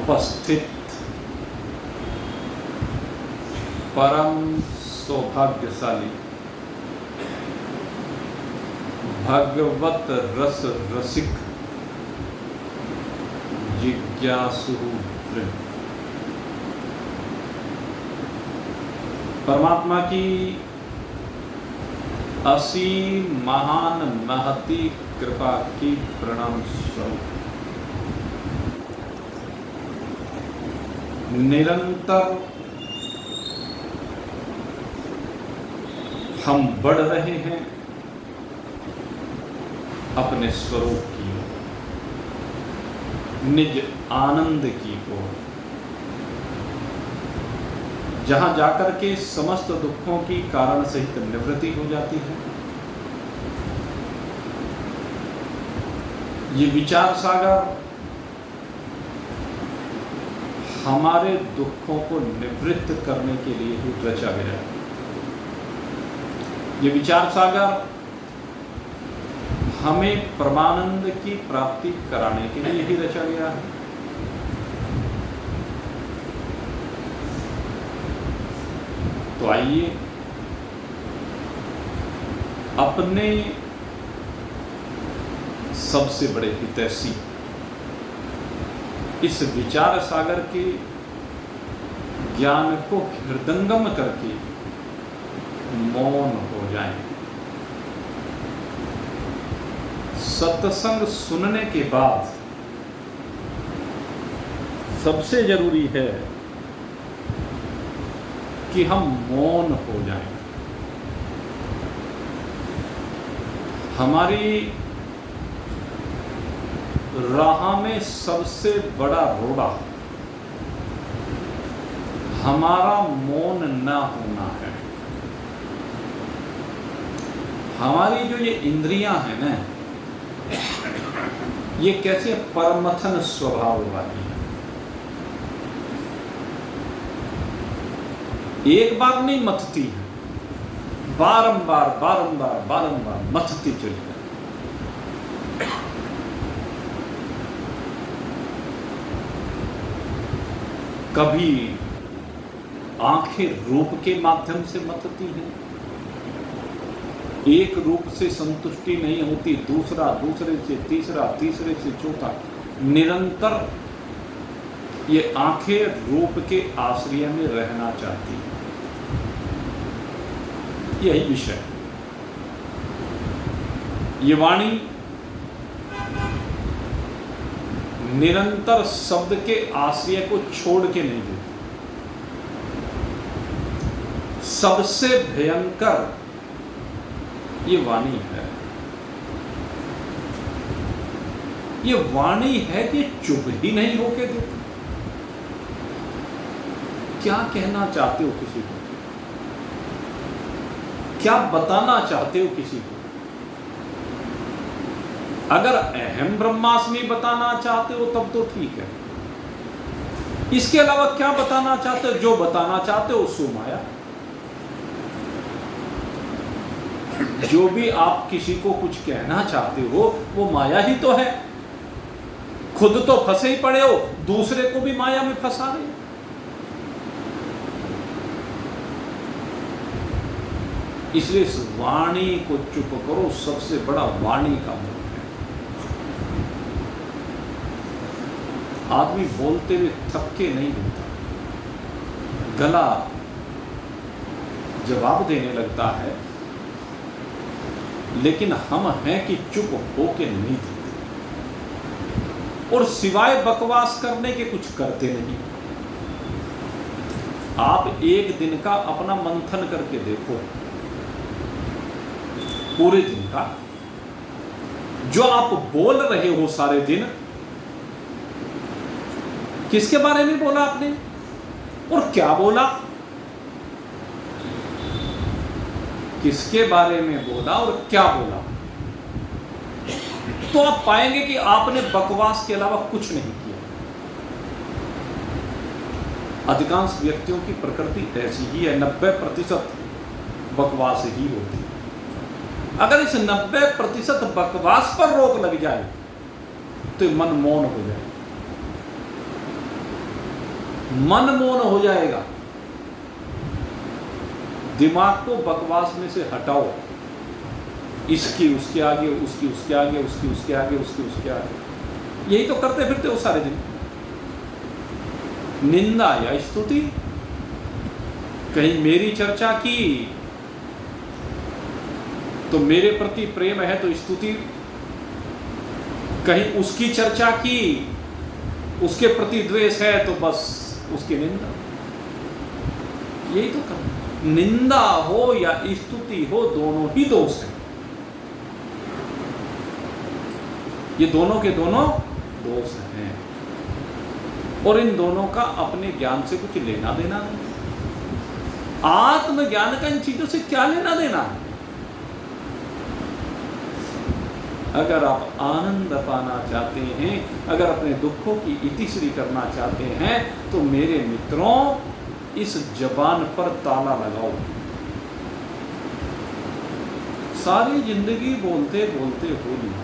उपस्थित परम सौभाग्यशाली भगवत रस रसिक जिज्ञासु वृंद, परमात्मा की असीम महान महती कृपा की प्रणाम स्वरूप निरंतर हम बढ़ रहे हैं अपने स्वरूप की निज आनंद की ओर, जहां जाकर के समस्त दुखों की कारण सहित निवृत्ति हो जाती है। ये विचार सागर हमारे दुखों को निवृत्त करने के लिए ही रचा गया है। ये विचार सागर हमें परमानंद की प्राप्ति कराने के लिए ही रचा गया है। तो आइए अपने सबसे बड़े हितैषी इस विचार सागर के ज्ञान को हृदंगम करके मौन हो जाएं। सत्संग सुनने के बाद सबसे जरूरी है कि हम मौन हो जाएं। हमारी राह में सबसे बड़ा रोड़ा हमारा मौन न होना है। हमारी जो ये इंद्रियां हैं ना, ये कैसे परमथन स्वभाव वाली है। एक बार नहीं मथती है, बारंबार बारंबार बारंबार मथती चली है। कभी आंखें रूप के माध्यम से मथती हैं, एक रूप से संतुष्टि नहीं होती, दूसरा, दूसरे से तीसरा, तीसरे से चौथा, निरंतर ये आंखें रूप के आश्रय में रहना चाहती हैं। यही विषय, ये वाणी निरंतर शब्द के आश्रय को छोड़ के नहीं देती। सबसे भयंकर ये वाणी है। ये वाणी है कि चुप ही नहीं होके देती। क्या कहना चाहते हो किसी को, क्या बताना चाहते हो किसी को। अगर अहम ब्रह्मास्मि बताना चाहते हो तब तो ठीक है। इसके अलावा क्या बताना चाहते हो? जो बताना चाहते हो सो माया। जो भी आप किसी को कुछ कहना चाहते हो वो माया ही तो है। खुद तो फंसे ही पड़े हो, दूसरे को भी माया में फंसा रहे हो। इसलिए इस वाणी को चुप करो, सबसे बड़ा वाणी का मुंह है। आदमी बोलते हुए थक के नहीं बोलता, गला जवाब देने लगता है, लेकिन हम हैं कि चुप होके नहीं देते और सिवाय बकवास करने के कुछ करते नहीं। आप एक दिन का अपना मंथन करके देखो, पूरे दिन का जो आप बोल रहे हो सारे दिन, किसके बारे में बोला आपने और क्या बोला, किसके बारे में बोला और क्या बोला, तो आप पाएंगे कि आपने बकवास के अलावा कुछ नहीं किया। अधिकांश व्यक्तियों की प्रकृति ऐसी ही है, 90% बकवास ही होती है। अगर इस 90% बकवास पर रोक लग जाए तो मन मौन हो जाए। मनमोहन हो जाएगा। दिमाग को बकवास में से हटाओ, इसकी उसके आगे, उसकी उसके आगे, उसकी उसके आगे, उसकी उसके आगे, यही तो करते फिरते हो सारे दिन। निंदा या स्तुति, कहीं मेरी चर्चा की तो मेरे प्रति प्रेम है तो स्तुति, कहीं उसकी चर्चा की उसके प्रति द्वेष है तो बस उसकी निंदा। यही तो कर, निंदा हो या स्तुति हो दोनों ही दोष है। ये दोनों के दोनों दोष हैं और इन दोनों का अपने ज्ञान से कुछ लेना देना नहीं। आत्मज्ञान का इन चीजों से क्या लेना देना है? अगर आप आनंद पाना चाहते हैं, अगर अपने दुखों की इतिश्री करना चाहते हैं, तो मेरे मित्रों इस जबान पर ताला लगाओ। सारी जिंदगी बोलते बोलते हो नहीं।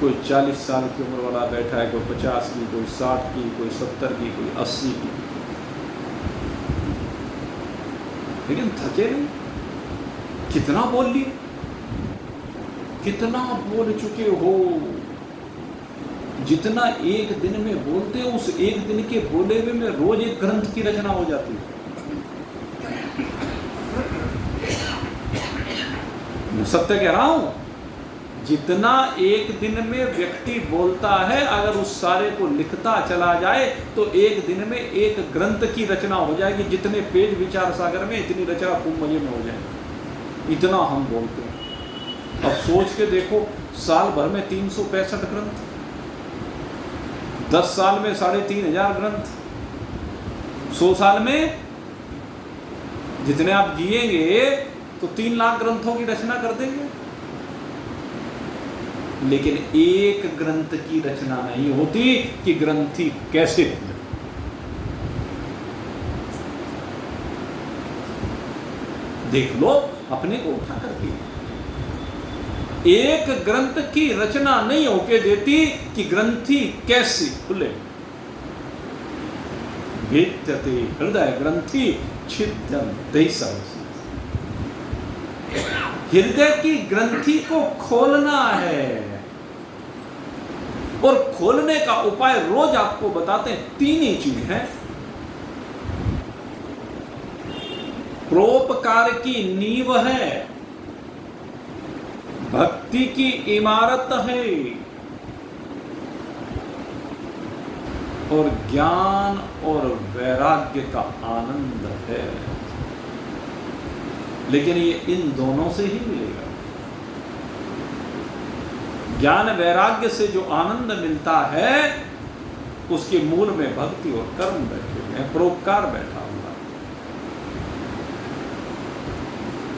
कोई 40 साल की उम्र वाला बैठा है, कोई 50 की, कोई 60 की, कोई 70 की, कोई 80 की, लेकिन थके नहीं। कितना बोल लिए, कितना बोल चुके हो। जितना एक दिन में बोलते हो, उस एक दिन के बोले हुए में रोज एक ग्रंथ की रचना हो जाती है। मैं सत्य कह रहा हूं, जितना एक दिन में व्यक्ति बोलता है, अगर उस सारे को लिखता चला जाए तो एक दिन में एक ग्रंथ की रचना हो जाएगी। जितने पेज विचार सागर में, इतनी रचना खूब मजे में हो जाएगी। इतना हम बोलते हैं। अब सोच के देखो, साल भर में 365 ग्रंथ, 10 साल में 3500 ग्रंथ, 100 साल में जितने आप जिएंगे तो 3 लाख ग्रंथों की रचना कर देंगे। लेकिन एक ग्रंथ की रचना नहीं होती कि ग्रंथी कैसे बने। देख लो अपने को उठा करके, एक ग्रंथ की रचना नहीं होके देती कि ग्रंथी कैसे खुले। भेद्यते हृदय ग्रंथि छिद्यन्ते सर्वस्य। हृदय की ग्रंथि को खोलना है, और खोलने का उपाय रोज आपको बताते हैं। 3 ही चीज है। परोपकार की नींव है, भक्ति की इमारत है, और ज्ञान और वैराग्य का आनंद है। लेकिन ये इन दोनों से ही मिलेगा। ज्ञान वैराग्य से जो आनंद मिलता है, उसके मूल में भक्ति और कर्म बैठे हुए हैं, परोपकार बैठा हुआ।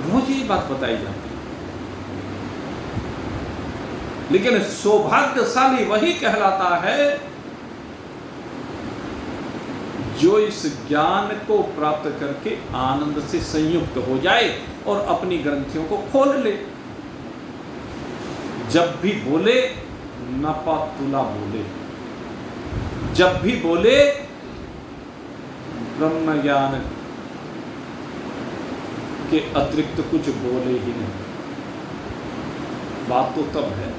रोज ये बात बताई जाती है। लेकिन सौभाग्यशाली वही कहलाता है जो इस ज्ञान को प्राप्त करके आनंद से संयुक्त हो जाए और अपनी ग्रंथियों को खोल ले। जब भी बोले नपातुला बोले, जब भी बोले ब्रह्म ज्ञान के अतिरिक्त कुछ बोले ही नहीं। बात तो तब है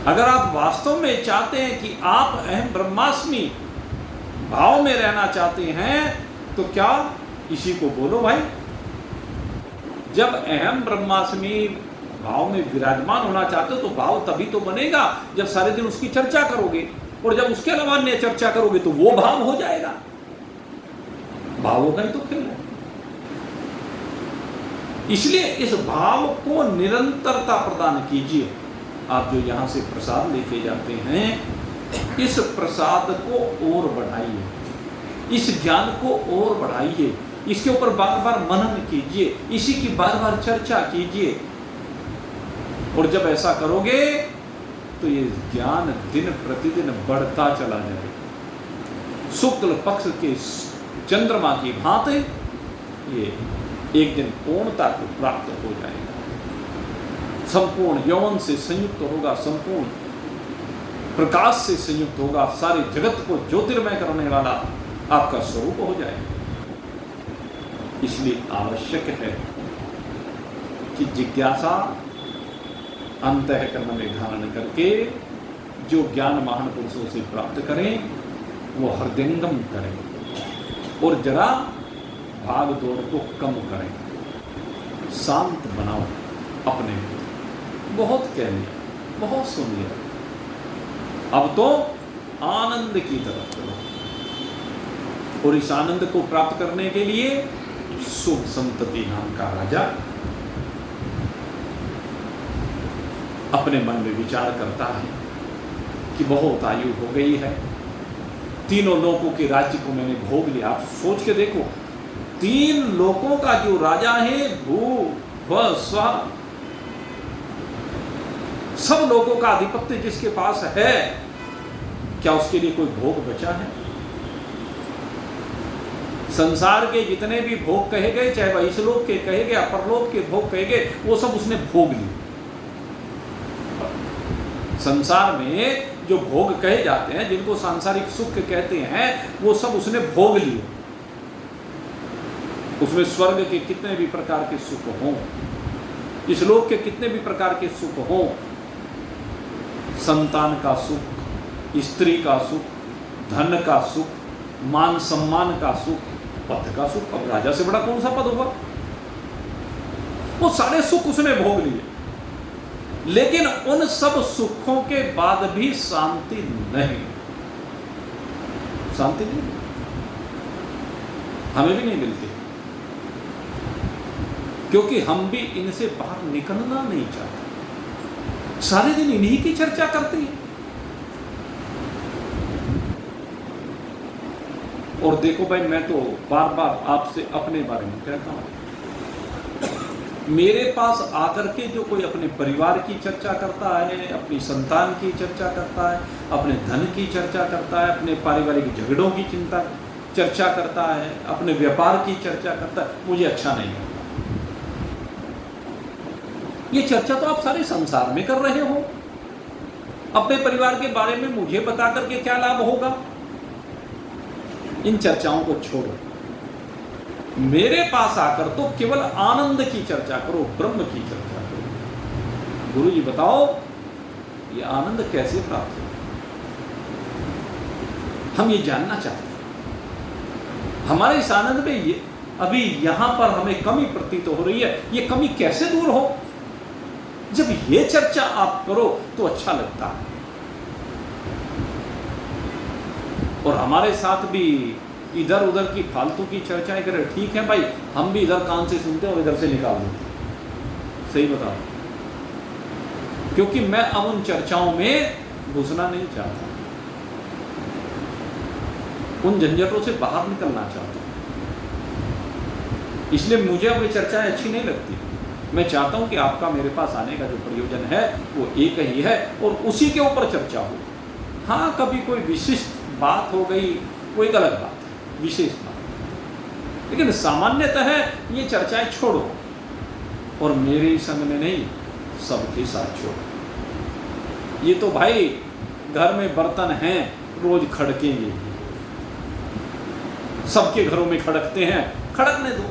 अगर आप वास्तव में चाहते हैं कि आप अहम ब्रह्मास्मि भाव में रहना चाहते हैं, तो क्या इसी को बोलो भाई। जब अहम ब्रह्मास्मि भाव में विराजमान होना चाहते हो तो भाव तभी तो बनेगा जब सारे दिन उसकी चर्चा करोगे, और जब उसके अलावा अन्य चर्चा करोगे तो वो भाव हो जाएगा। भावों का ही तो खेल है। इसलिए इस भाव को निरंतरता प्रदान कीजिए। आप जो यहां से प्रसाद लेके जाते हैं, इस प्रसाद को और बढ़ाइए, इस ज्ञान को और बढ़ाइए, इसके ऊपर बार बार मनन कीजिए, इसी की बार बार चर्चा कीजिए। और जब ऐसा करोगे तो ये ज्ञान दिन प्रतिदिन बढ़ता चला जाएगा। शुक्ल पक्ष के चंद्रमा की भांति ये एक दिन पूर्णता को प्राप्त हो जाएगा। संपूर्ण यौवन से संयुक्त होगा, संपूर्ण प्रकाश से संयुक्त होगा, सारे जगत को ज्योतिर्मय करने वाला आपका स्वरूप हो जाएगा। इसलिए आवश्यक है कि जिज्ञासा अंतःकरण में धारण करके जो ज्ञान महान पुरुषों से प्राप्त करें वो हृदयंगम करें और जरा भाग दौड़ को कम करें, शांत बनाओ अपने को। बहुत कह लिया, बहुत सुन लिया, अब तो आनंद की तरफ चलो। और इस आनंद को प्राप्त करने के लिए शुभ संतति नाम का राजा अपने मन में विचार करता है कि बहुत आयु हो गई है, तीनों लोकों के राज्य को मैंने भोग लिया। आप सोच के देखो, 3 लोकों का जो राजा है, भू व स्व, सब लोगों का आधिपत्य जिसके पास है, क्या उसके लिए कोई भोग बचा है? संसार के जितने भी भोग कहे गए, चाहे वह इहलोक के कहे गए, अपरलोक के भोग कहे गए, वो सब उसने भोग लिए। संसार में जो भोग कहे जाते हैं, जिनको सांसारिक सुख कहते हैं, वो सब उसने भोग लिए। उसमें स्वर्ग के कितने भी प्रकार के सुख हों, इस लोक के कितने भी प्रकार के सुख हों, संतान का सुख, स्त्री का सुख, धन का सुख, मान सम्मान का सुख, पद का सुख, अब राजा से बड़ा कौन सा पद होगा? वो सारे सुख उसने भोग लिए, लेकिन उन सब सुखों के बाद भी शांति नहीं, शांति नहीं, हमें भी नहीं मिलती, क्योंकि हम भी इनसे बाहर निकलना नहीं चाहते। सारे दिन इन्हीं की चर्चा करते हैं। और देखो भाई, मैं तो बार बार आपसे अपने बारे में कहता हूं, मेरे पास आकर के जो कोई अपने परिवार की चर्चा करता है, अपनी संतान की चर्चा करता है, अपने धन की चर्चा करता है, अपने पारिवारिक झगड़ों की चर्चा करता है, अपने व्यापार की चर्चा करता है, मुझे अच्छा नहीं लगता। ये चर्चा तो आप सारे संसार में कर रहे हो। अपने परिवार के बारे में मुझे बता करके क्या लाभ होगा? इन चर्चाओं को छोड़ो, मेरे पास आकर तो केवल आनंद की चर्चा करो, ब्रह्म की चर्चा करो। गुरु जी बताओ, ये आनंद कैसे प्राप्त हो? हम ये जानना चाहते हैं। हमारे इस आनंद में ये अभी यहां पर हमें कमी प्रतीत हो रही है, ये कमी कैसे दूर हो? जब ये चर्चा आप करो तो अच्छा लगता है। और हमारे साथ भी इधर उधर की फालतू की चर्चाएं करें, ठीक है भाई, हम भी इधर कान से सुनते हैं और इधर से निकाल देते। सही बताओ, क्योंकि मैं अब उन चर्चाओं में घुसना नहीं चाहता, उन झंझटों से बाहर निकलना चाहता हूं। इसलिए मुझे अब ये चर्चाएं अच्छी नहीं लगती। मैं चाहता हूं कि आपका मेरे पास आने का जो प्रयोजन है वो एक ही है और उसी के ऊपर चर्चा हो। हाँ, कभी कोई विशिष्ट बात हो गई, कोई गलत बात, विशेष बात, लेकिन सामान्यतः ये चर्चाएं छोड़ो और मेरे संग में नहीं, सबके साथ छोड़ो। ये तो भाई घर में बर्तन हैं, रोज खड़केंगे, सबके घरों में खड़कते हैं, खड़कने दो।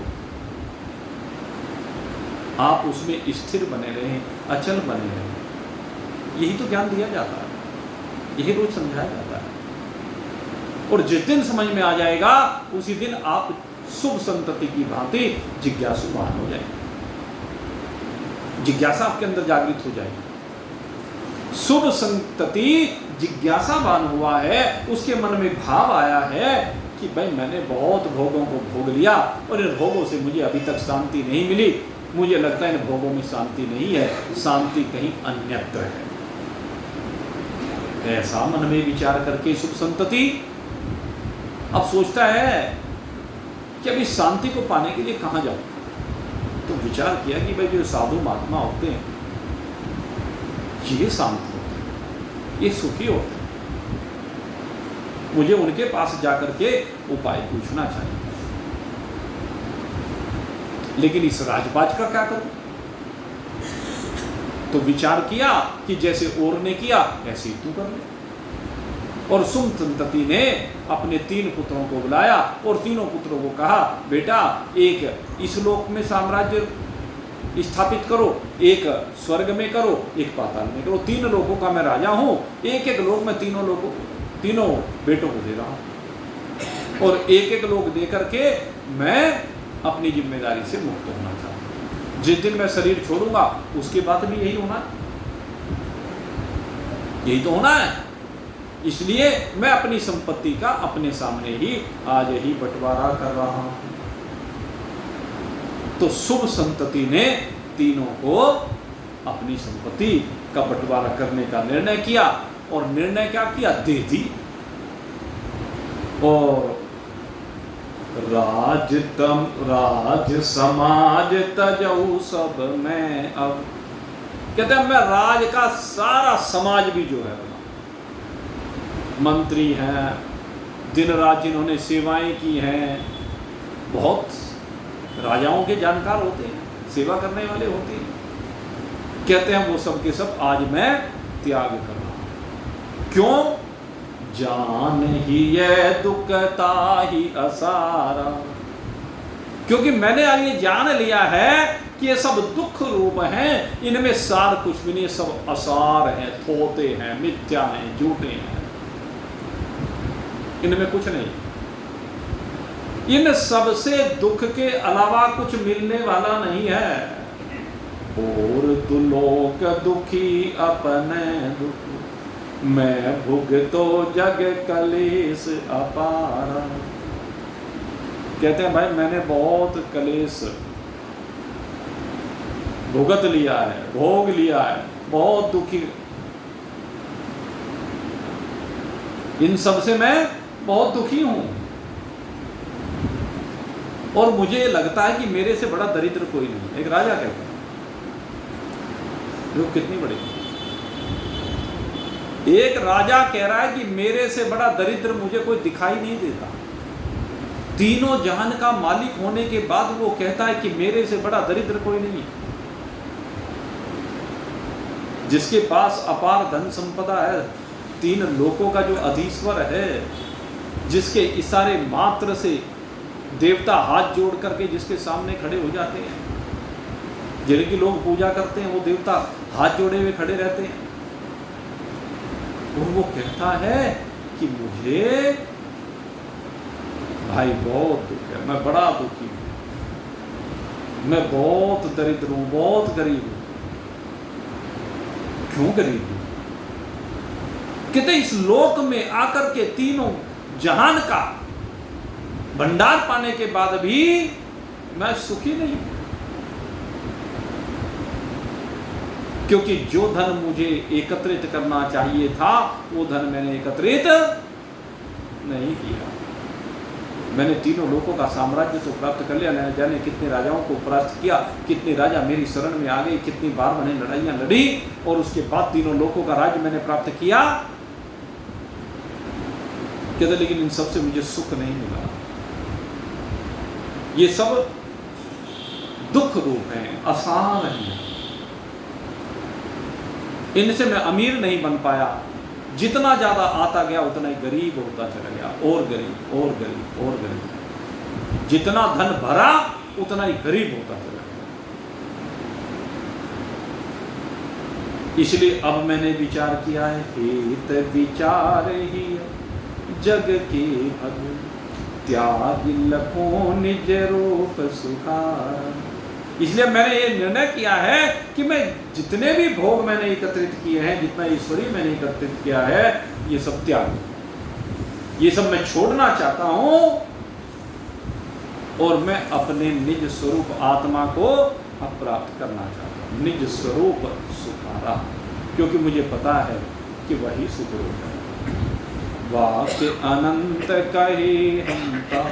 आप उसमें स्थिर बने रहें, अचल बने रहें। यही तो ज्ञान दिया जाता है, यही रोज समझाया जाता है। और जिस दिन समझ में आ जाएगा, उसी दिन आप शुभ संतति की भांति जिज्ञासुवान हो जाएंगे। जिज्ञासा आपके अंदर जागृत हो जाएगी। शुभ संतति जिज्ञासावान हुआ है, उसके मन में भाव आया है कि भाई मैंने बहुत भोगों को भोग लिया और इन भोगों से मुझे अभी तक शांति नहीं मिली, मुझे लगता है इन भोगों में शांति नहीं है, शांति कहीं अन्यत्र है। ऐसा मन में विचार करके शुभ संतति अब सोचता है कि अभी शांति को पाने के लिए कहाँ जाऊं। तो विचार किया कि भाई जो साधु महात्मा होते हैं ये शांत होते हैं, ये सुखी होते हैं, मुझे उनके पास जाकर के उपाय पूछना चाहिए। लेकिन इस राजपाट का क्या करूं? तो विचार किया कि जैसे और ने किया ऐसे ही तू कर ले। और सुम संतति ने अपने 3 पुत्रों को बुलाया और तीनों पुत्रों को कहा, बेटा एक इस लोक में साम्राज्य स्थापित करो, एक स्वर्ग में करो, एक पाताल में करो। 3 लोकों का मैं राजा हूं, एक एक लोक में तीनों बेटों को दे रहा हूं और एक एक लोक दे करके मैं अपनी जिम्मेदारी से मुक्त होना चाहता हूं। जिस दिन मैं शरीर छोड़ूंगा उसके बाद भी यही होना, यही तो होना है। इसलिए मैं अपनी संपत्ति का अपने सामने ही आज ही बंटवारा कर रहा हूं। तो शुभ संतति ने तीनों को अपनी संपत्ति का बंटवारा करने का निर्णय किया और निर्णय क्या किया, दे दी। और राज समाज तजऊ सब मैं, अब कहते हैं मैं राज का सारा समाज भी जो है, मंत्री हैं, दिन रात जिन्होंने सेवाएं की हैं, बहुत राजाओं के जानकार होते हैं, सेवा करने वाले होते हैं, कहते हैं वो सब के सब आज मैं त्याग कर रहा हूं। क्यों? जान ही ये दुखता ही असारा, क्योंकि मैंने आज ये जान लिया है कि ये सब दुख रूप हैं, इनमें सार कुछ भी नहीं, सब असार हैं, थोते हैं, मिथ्या हैं, झूठे हैं, इनमें कुछ नहीं। इन सब से दुख के अलावा कुछ मिलने वाला नहीं है। और तु लोक दुखी अपने दुख, मैं भुगतो जग कलेश अपारा। कहते हैं भाई मैंने बहुत कलेश भुगत लिया है, भोग लिया है, बहुत दुखी, इन सब से मैं बहुत दुखी हूं और मुझे लगता है कि मेरे से बड़ा दरिद्र कोई नहीं। एक राजा कहता है, जो कितनी बड़ी, एक राजा कह रहा है कि मेरे से बड़ा दरिद्र मुझे कोई दिखाई नहीं देता। तीनों जहान का मालिक होने के बाद वो कहता है कि मेरे से बड़ा दरिद्र कोई नहीं। जिसके पास अपार धन संपदा है, 3 लोकों का जो अधीश्वर है, जिसके इशारे मात्र से देवता हाथ जोड़ करके जिसके सामने खड़े हो जाते हैं, जिनकी लोग पूजा करते हैं, वो देवता हाथ जोड़े हुए खड़े रहते हैं, और वो कहता है कि मुझे भाई बहुत दुख है, मैं बड़ा दुखी हूं, मैं बहुत दरिद्र हूं, बहुत गरीब हूं। क्यों गरीब हूं? कहते इस लोक में आकर के तीनों जहान का भंडार पाने के बाद भी मैं सुखी नहीं, क्योंकि जो धन मुझे एकत्रित करना चाहिए था वो धन मैंने एकत्रित नहीं किया। मैंने तीनों लोकों का साम्राज्य तो प्राप्त कर लिया, न जाने कितने राजाओं को परास्त किया, कितने राजा मेरी शरण में आ गए, कितनी बार मैंने लड़ाइयां लड़ी, और उसके बाद तीनों लोकों का राज्य मैंने प्राप्त किया। कहते लेकिन इन सब से मुझे सुख नहीं मिला, ये सब दुख रूप हैं, आसान हैं, इनसे मैं अमीर नहीं बन पाया। जितना ज्यादा आता गया उतना ही गरीब होता चला गया, और गरीब और गरीब और गरीब। जितना धन भरा उतना ही गरीब होता चला गया। इसलिए अब मैंने विचार किया है, हेत विचार ही जग के भग, त्याग लखो निज रूप सुखार। इसलिए मैंने ये निर्णय किया है कि मैं जितने भी भोग मैंने एकत्रित किए हैं, जितना ईश्वरी मैंने एकत्रित किया है, ये सब त्याग, ये सब मैं छोड़ना चाहता हूं, और मैं अपने निज स्वरूप आत्मा को अब प्राप्त करना चाहता हूं, निज स्वरूप सुखारा, क्योंकि मुझे पता है कि वही सुख रूप है। वाक्य अनंत कहे हमता,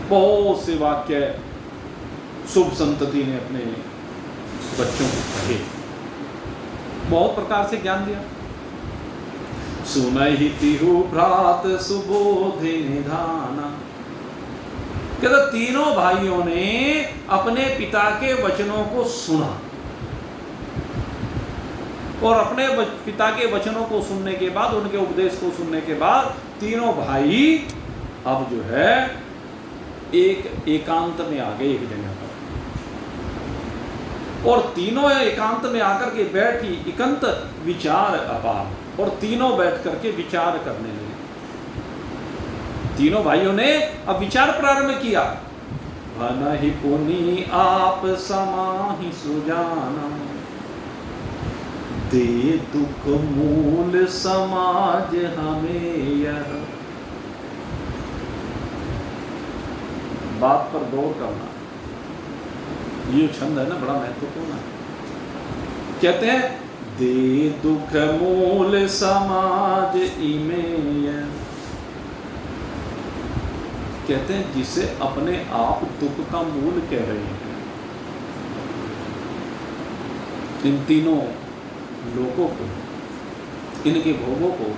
बहुत से वाक्य शुभ संतति ने अपने बच्चों को कहे, बहुत प्रकार से ज्ञान दिया। सुनहि तिहु भ्रात सुबोधि निधाना, कहते तीनों भाइयों ने अपने पिता के वचनों को सुना, और अपने पिता के वचनों को सुनने के बाद, उनके उपदेश को सुनने के बाद तीनों भाई अब जो है एक एकांत में आ गए एक जगह पर, और तीनों एकांत में आकर के बैठी इकंत विचार अपार, और तीनों बैठ करके विचार करने लगे। तीनों भाइयों ने अब विचार प्रारंभ किया। भनहि पुनि आप समाहि सुजाना, दे दुख मूल समाज हमें यह। बात पर गौर करना, ये छंद है ना, बड़ा महत्वपूर्ण है। कहते हैं दे दुख मूल समाज इमें, कहते हैं जिसे अपने आप दुख का मूल कह रहे हैं, इन तीनों लोगों को, इनके भोगों को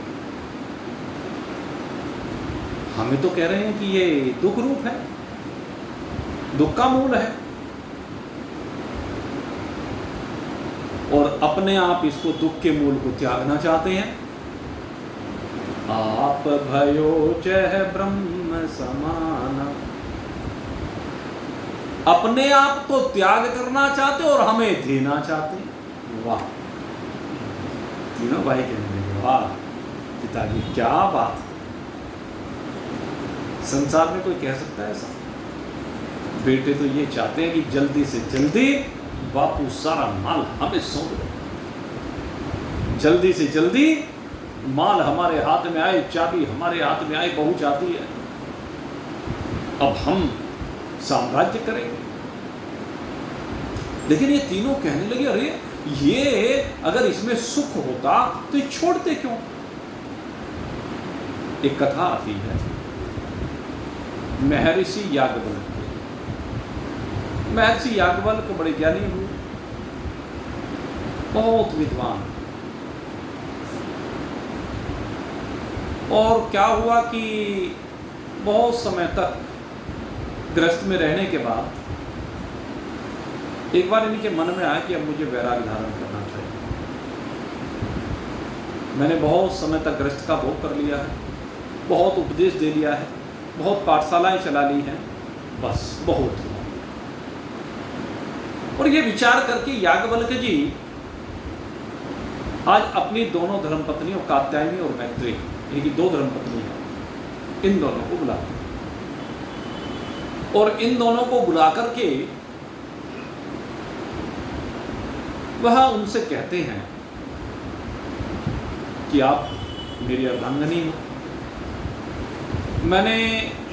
हमें तो कह रहे हैं कि ये दुख रूप है, दुख का मूल है, और अपने आप इसको दुख के मूल को त्यागना चाहते हैं। आप भयो चह ब्रह्म समाना, अपने आप को त्याग करना चाहते और हमें देना चाहते। वाह, तीनों भाई कहने लगे वाह पिताजी क्या बात। संसार में कोई कह सकता है ऐसा? बेटे तो ये चाहते हैं कि जल्दी से जल्दी बापू सारा माल हमें सौंप दे, जल्दी से जल्दी माल हमारे हाथ में आए, चाबी हमारे हाथ में आए, बहू चाहती है अब हम साम्राज्य करेंगे। लेकिन ये तीनों कहने लगे अरे ये अगर इसमें सुख होता तो ये छोड़ते क्यों? एक कथा आती है महर्षि याज्ञवल्क्य। महर्षि याज्ञवल्क्य बड़े ज्ञानी हुए, बहुत विद्वान। और क्या हुआ कि बहुत समय तक गृहस्थ में रहने के बाद एक बार इनके मन में आया कि अब मुझे वैराग्य धारण करना चाहिए। मैंने बहुत समय तक गृहस्थ का भोग कर लिया है, बहुत उपदेश दे लिया है, बहुत पाठशालाएं चला ली हैं, बस बहुत हुआ। और ये विचार करके याज्ञवल्क्य जी आज अपनी दोनों धर्मपत्नियों कात्यायनी और मैत्रेयी, इनकी दो धर्मपत्नी हैं, इन दोनों को बुलाते हैं और इन दोनों को बुला करके वह उनसे कहते हैं कि आप मेरी अर्धांगिनी हो, मैंने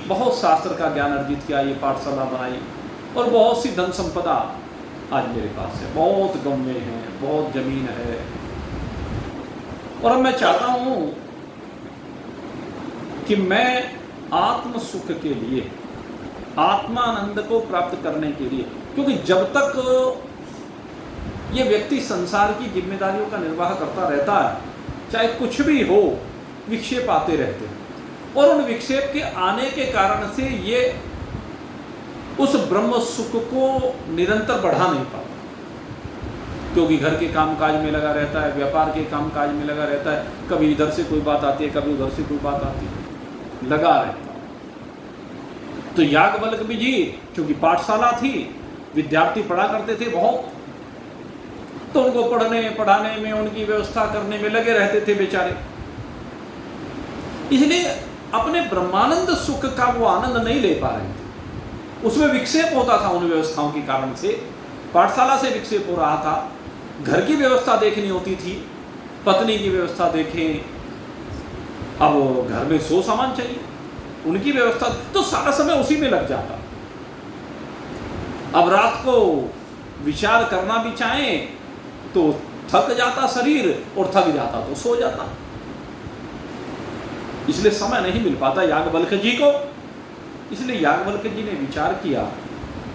बहुत शास्त्र का ज्ञान अर्जित किया, ये पाठशाला बनाई और बहुत सी धन संपदा आज मेरे पास है, बहुत गम्मे हैं, बहुत जमीन है, और अब मैं चाहता हूं कि मैं आत्म सुख के लिए, आत्मानंद को प्राप्त करने के लिए, क्योंकि जब तक ये व्यक्ति संसार की जिम्मेदारियों का निर्वाह करता रहता है, चाहे कुछ भी हो, विक्षेप आते रहते हैं और उन विक्षेप के आने के कारण से ये उस ब्रह्म सुख को निरंतर बढ़ा नहीं पाता, क्योंकि घर के कामकाज में लगा रहता है, व्यापार के कामकाज में लगा रहता है, कभी इधर से कोई बात आती है, कभी उधर से कोई बात आती है, लगा रहता है। तो याज्ञवल्क्य जी क्योंकि पाठशाला थी, विद्यार्थी पढ़ा करते थे बहुत, तो उनको पढ़ने पढ़ाने में, उनकी व्यवस्था करने में लगे रहते थे बेचारे, इसलिए अपने ब्रह्मानंद सुख का वो आनंद नहीं ले पा रहे थे। उसमें विक्षेप होता था उन व्यवस्थाओं के कारण से, पाठशाला से विक्षेप हो रहा था, घर की व्यवस्था देखनी होती थी, पत्नी की व्यवस्था देखें, अब घर में 100 सामान चाहिए, उनकी व्यवस्था, तो सारा समय उसी में लग जाता। अब रात को विचार करना भी चाहें तो थक जाता शरीर, और थक जाता तो सो जाता, इसलिए समय नहीं मिल पाता याज्ञवल्क्य जी को। इसलिए याज्ञवल्क्य जी ने विचार किया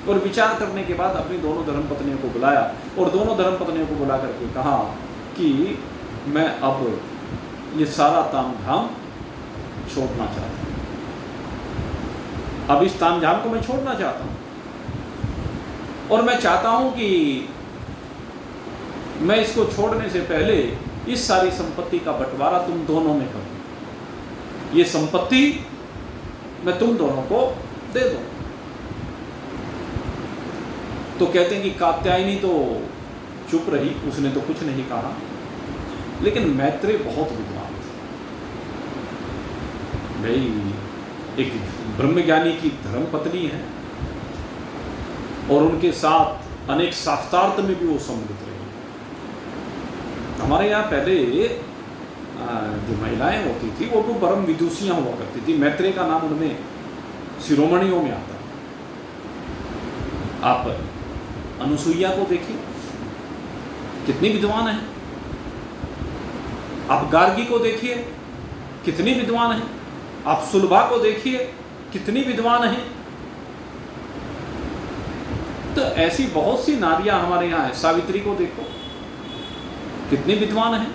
और विचार करने के बाद अपनी दोनों धर्मपत्नियों को बुलाया और दोनों धर्मपत्नियों को बुला करके कहा कि मैं अब ये सारा तामझाम छोड़ना चाहता हूँ, अब इस तामझाम को मैं छोड़ना चाहता हूँ और मैं चाहता हूँ कि मैं इसको छोड़ने से पहले इस सारी संपत्ति का बंटवारा तुम दोनों में करूं, ये संपत्ति मैं तुम दोनों को दे दूं। तो कहते हैं कि कात्यायनी तो चुप रही, उसने तो कुछ नहीं कहा, लेकिन मैत्रेय बहुत विद्वान थे भाई। एक ब्रह्मज्ञानी की धर्मपत्नी है और उनके साथ अनेक शास्त्रार्थ में भी वो सम्मिलित रही। हमारे यहाँ पहले जो महिलाएं होती थी वो परम विदुषियां हुआ करती थी। मैत्रेय का नाम उनमें शिरोमणियों में आता है। आप अनुसुईया को देखिए, कितनी विद्वान है। आप गार्गी को देखिए, कितनी विद्वान है। आप सुलभा को देखिए, कितनी विद्वान है। तो ऐसी बहुत सी नारियां हमारे यहाँ है। सावित्री को देखो, कितनी विद्वान है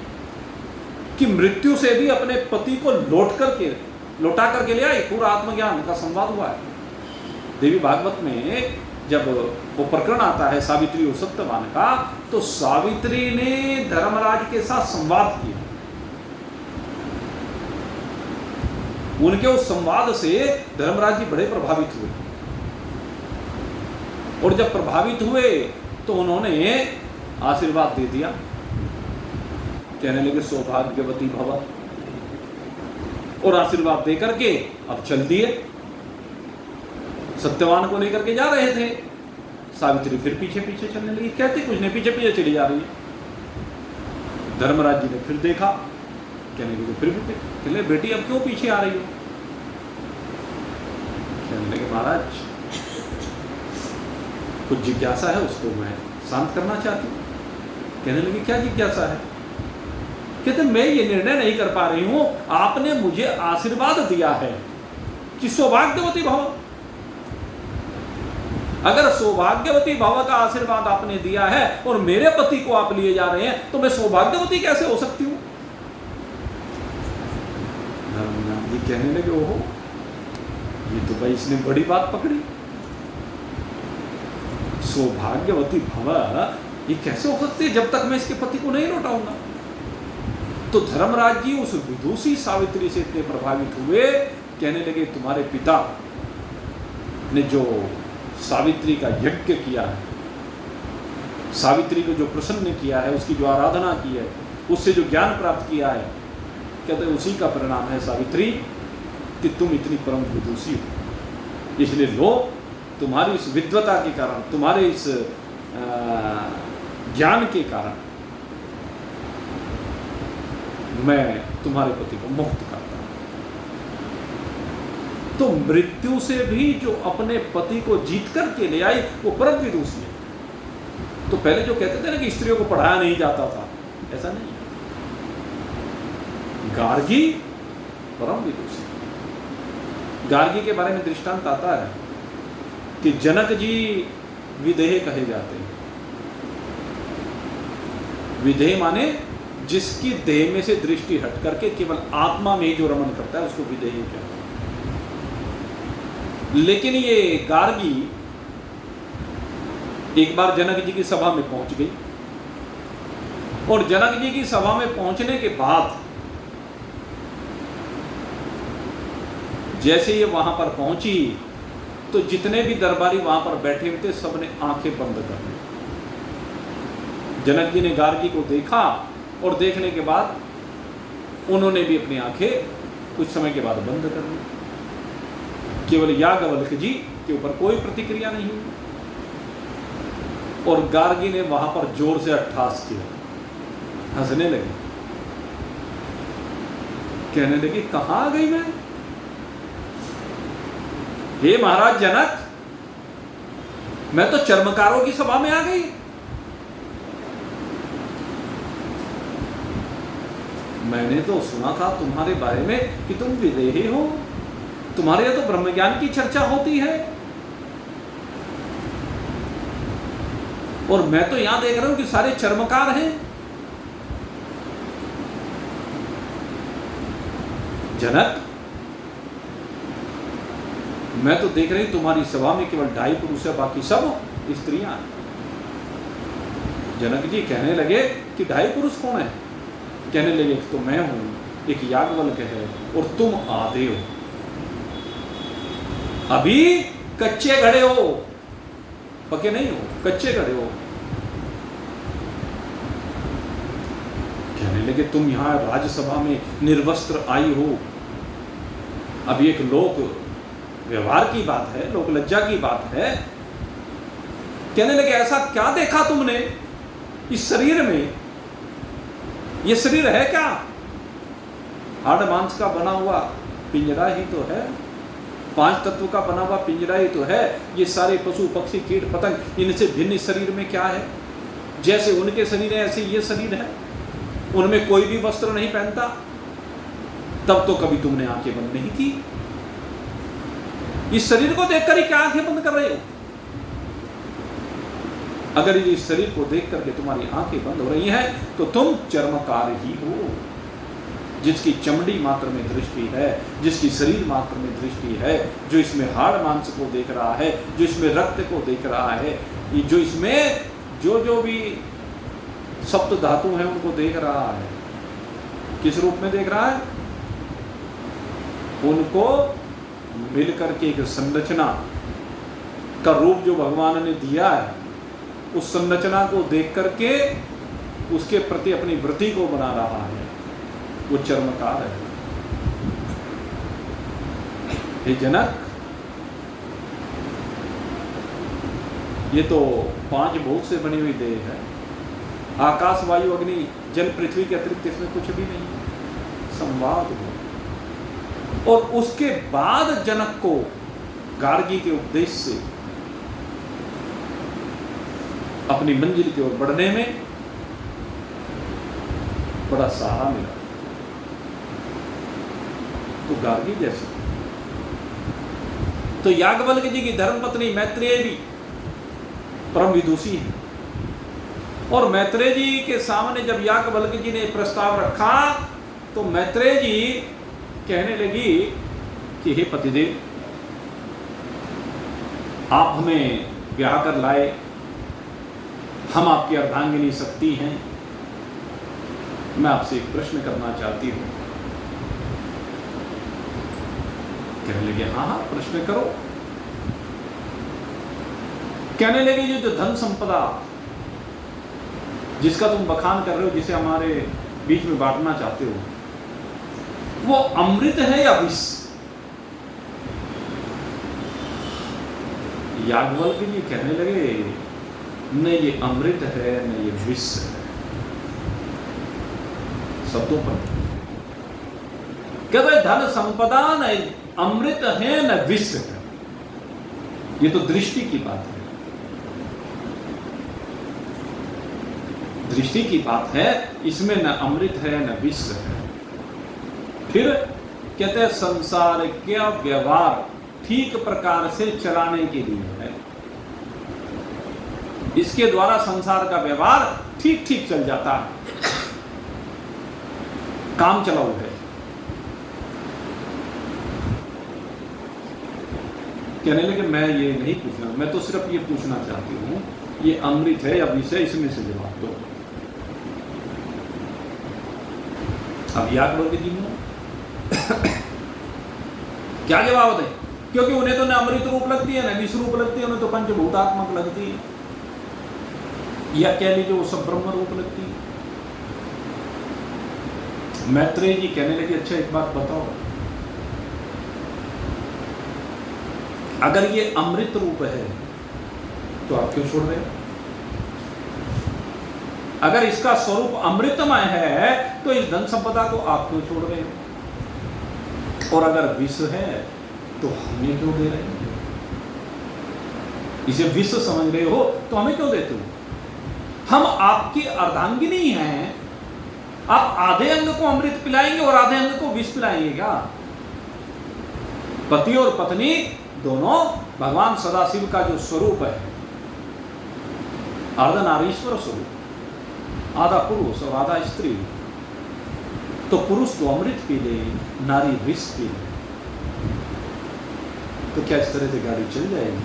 कि मृत्यु से भी अपने पति को लौटा करके ले आई। पूरा आत्मज्ञान का संवाद हुआ है देवी भागवत में। जब वो प्रकरण आता है सावित्री और सत्यवान का, तो सावित्री ने धर्मराज के साथ संवाद किया। उनके उस संवाद से धर्मराज जी बड़े प्रभावित हुए, और जब प्रभावित हुए तो उन्होंने आशीर्वाद दे दिया। कहने लगे सौभाग्यवती भव, और आशीर्वाद दे करके अब चल दिए। सत्यवान को लेकर के जा रहे थे, सावित्री फिर पीछे पीछे चलने लगी। कहते कुछ नहीं, पीछे पीछे चली जा रही है। धर्मराज जी ने फिर देखा, कहने लगे फिर भी कहने बेटी अब क्यों पीछे आ रही हो? कहने लगे महाराज कुछ जिज्ञासा है, उसको मैं शांत करना चाहती हूँ। कहने लगे क्या जिज्ञासा है? कहते मैं ये निर्णय नहीं कर पा रही हूं, आपने मुझे आशीर्वाद दिया है कि सौभाग्यवती भव। अगर सौभाग्यवती भव का आशीर्वाद आपने दिया है और मेरे पति को आप लिए जा रहे हैं, तो मैं सौभाग्यवती कैसे हो सकती हूं? धर्मराज जी कहने लगे ओहो, ये तो भाई इसने बड़ी बात पकड़ी। सौभाग्यवती भव ये कैसे हो सकती है जब तक मैं इसके पति को नहीं लौटाऊंगा? तो धर्मराज जी उस विदुषी सावित्री से इतने प्रभावित हुए, कहने लगे तुम्हारे पिता ने जो सावित्री का यज्ञ किया है, सावित्री को जो प्रसन्न किया है, उसकी जो आराधना की है, उससे जो ज्ञान प्राप्त किया है, कहते हैं उसी का परिणाम है सावित्री कि तुम इतनी परम विदुषी हो। इसलिए लो, तुम्हारी इस विद्वता के कारण, तुम्हारे इस ज्ञान के कारण मैं तुम्हारे पति को मुक्त करता हूं। तो मृत्यु से भी जो अपने पति को जीत करके ले आई वो परम विदुषी है। तो पहले जो कहते थे ना कि स्त्रियों को पढ़ाया नहीं जाता था, ऐसा नहीं। गार्गी परम विदुषी। गार्गी के बारे में दृष्टांत आता है कि जनक जी विदेह कहे जाते हैं। विदेह माने जिसकी देह में से दृष्टि हट करके केवल आत्मा में जो रमण करता है उसको विदेह कहते हैं। लेकिन ये गार्गी एक बार जनक जी की सभा में पहुंच गई, और जनक जी की सभा में पहुंचने के बाद जैसे ये वहां पर पहुंची तो जितने भी दरबारी वहां पर बैठे हुए थे सबने आंखें बंद कर ली। जनक जी ने गार्गी को देखा और देखने के बाद उन्होंने भी अपनी आंखें कुछ समय के बाद बंद कर ली। केवल याज्ञवल्क्य जी के ऊपर कोई प्रतिक्रिया नहीं हुई, और गार्गी ने वहां पर जोर से अट्ठास किया, हंसने लगे, कहने लगी कहां आ गई मैं? हे महाराज जनक, मैं तो चर्मकारों की सभा में आ गई। मैंने तो सुना था तुम्हारे बारे में कि तुम विदेही हो, तुम्हारे यहाँ तो ब्रह्मज्ञान की चर्चा होती है, और मैं तो यहां देख रहा हूं कि सारे चर्मकार हैं। जनक, मैं तो देख रही तुम्हारी सभा में केवल 2.5 पुरुष है, बाकी सब स्त्रियां हैं। जनक जी कहने लगे कि ढाई पुरुष कौन है? कहने लगे तो मैं हूं, एक याज्ञवल्क्य है और तुम आधे हो, अभी कच्चे घड़े हो, पके नहीं हो, कच्चे घड़े हो। कहने लगे तुम यहां राज्यसभा में निर्वस्त्र आई हो, अभी एक लोक व्यवहार की बात है, लोक लज्जा की बात है। कहने लगे ऐसा क्या देखा तुमने इस शरीर में? ये शरीर है क्या? हाड़ मांस का बना हुआ पिंजरा ही तो है, 5 तत्व का बना हुआ पिंजरा ही तो है। ये सारे पशु पक्षी कीट पतंग, इनसे भिन्न शरीर में क्या है? जैसे उनके शरीर है ऐसे ये शरीर है, उनमें कोई भी वस्त्र नहीं पहनता। तब तो कभी तुमने आंखें बंद नहीं की, इस शरीर को देखकर ही क्या आंखें बंद कर रहे हो? अगर इस शरीर को देख करके तुम्हारी आंखें बंद हो रही हैं तो तुम चर्मकार ही हो, जिसकी चमड़ी मात्र में दृष्टि है, जिसकी शरीर मात्र में दृष्टि है, जो इसमें हाड़ मांस को देख रहा है, जो इसमें रक्त को देख रहा है, जो इसमें जो भी सप्त धातु हैं उनको देख रहा है। किस रूप में देख रहा है? उनको मिलकर के एक संरचना का रूप जो भगवान ने दिया है, उस संरचना को देख करके उसके प्रति अपनी वृत्ति को बना रहा है, वो चर्मकार है। हे जनक, ये तो 5 भूत से बनी हुई देह है, आकाश वायु अग्नि जल पृथ्वी के अतिरिक्त इसमें कुछ भी नहीं है। संवाद हो, और उसके बाद जनक को गार्गी के उपदेश से अपनी मंजिल की ओर बढ़ने में बड़ा सहारा मिला। तो गार्गी जैसे तो याज्ञवल्क्य जी की धर्मपत्नी मैत्रेय भी परम विदुषी है, और मैत्रेय जी के सामने जब याज्ञवल्क्य जी ने प्रस्ताव रखा तो मैत्रेय जी कहने लगी कि हे पतिदेव, आप हमें ब्याह कर लाए, हम आपकी अर्धांगिनी शक्ति हैं, मैं आपसे एक प्रश्न करना चाहती हूं। कहने लगे हाँ हाँ प्रश्न करो। कहने लगे ये जो धन संपदा जिसका तुम बखान कर रहे हो, जिसे हमारे बीच में बांटना चाहते हो, वो अमृत है या विष? याज्ञवल्क्य जी कहने लगे न ये अमृत है न ये विष है। शब्दों पर कहते धन संपदा न अमृत है न विष है। ये तो दृष्टि की बात है, दृष्टि की बात है, इसमें न अमृत है न विष है। फिर कहते हैं संसार का व्यवहार ठीक प्रकार से चलाने के लिए है, इसके द्वारा संसार का व्यवहार ठीक ठीक चल जाता है, काम चलाऊ है। कहने लगे मैं ये नहीं पूछना, मैं तो सिर्फ ये पूछना चाहती हूं ये अमृत है या विष है, इसमें से जवाब दो। अब याज्ञवल्क्य जी ने क्या जवाब दें, क्योंकि उन्हें तो न अमृत रूप लगती है न विष रूप लगती है, उन्हें तो पंचभूतात्मक लगती है, या कह लीजिए वो सब ब्रह्म रूप लगती है। मैत्रेय जी कहने लगे अच्छा एक बात बताओ, अगर ये अमृत रूप है तो आप क्यों छोड़ रहे हो? अगर इसका स्वरूप अमृतमय है तो इस धन संपदा को आप क्यों छोड़ रहे हो? और अगर विष है तो हमें क्यों दे रहे हो? इसे विष समझ रहे हो तो हमें क्यों देते हो? हम आपकी अर्धांगिनी हैं, आप आधे अंग को अमृत पिलाएंगे और आधे अंग को विष पिलाएंगे क्या? पति और पत्नी दोनों भगवान सदाशिव का जो स्वरूप है, अर्धनारीश्वर स्वरूप, आधा पुरुष और आधा स्त्री, तो पुरुष तो अमृत पी ले, नारी विष पी ले, तो क्या इस तरह से गाड़ी चल जाएगी?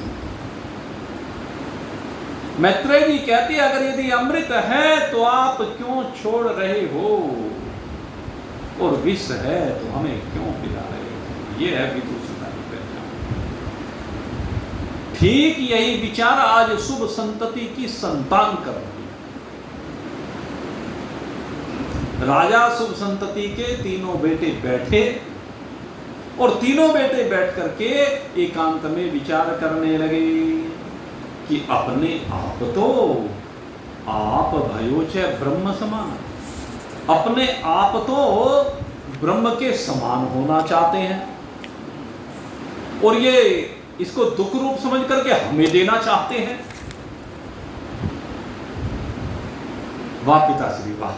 मैत्रेय जी कहते हैं, अगर यदि अमृत है तो आप क्यों छोड़ रहे हो, और विष है तो हमें क्यों पिला रहे हो। ये है विदुषता की पहचान। ठीक यही विचार आज शुभ संतति की संतान कर रही है। राजा शुभ संतति के तीनों बेटे बैठे, और तीनों बेटे बैठ करके एकांत में विचार करने लगे कि अपने आप तो आप भयो च ब्रह्म समान, अपने आप तो ब्रह्म के समान होना चाहते हैं, और ये इसको दुख रूप समझ करके हमें देना चाहते हैं। वाह पिताश्री वाह,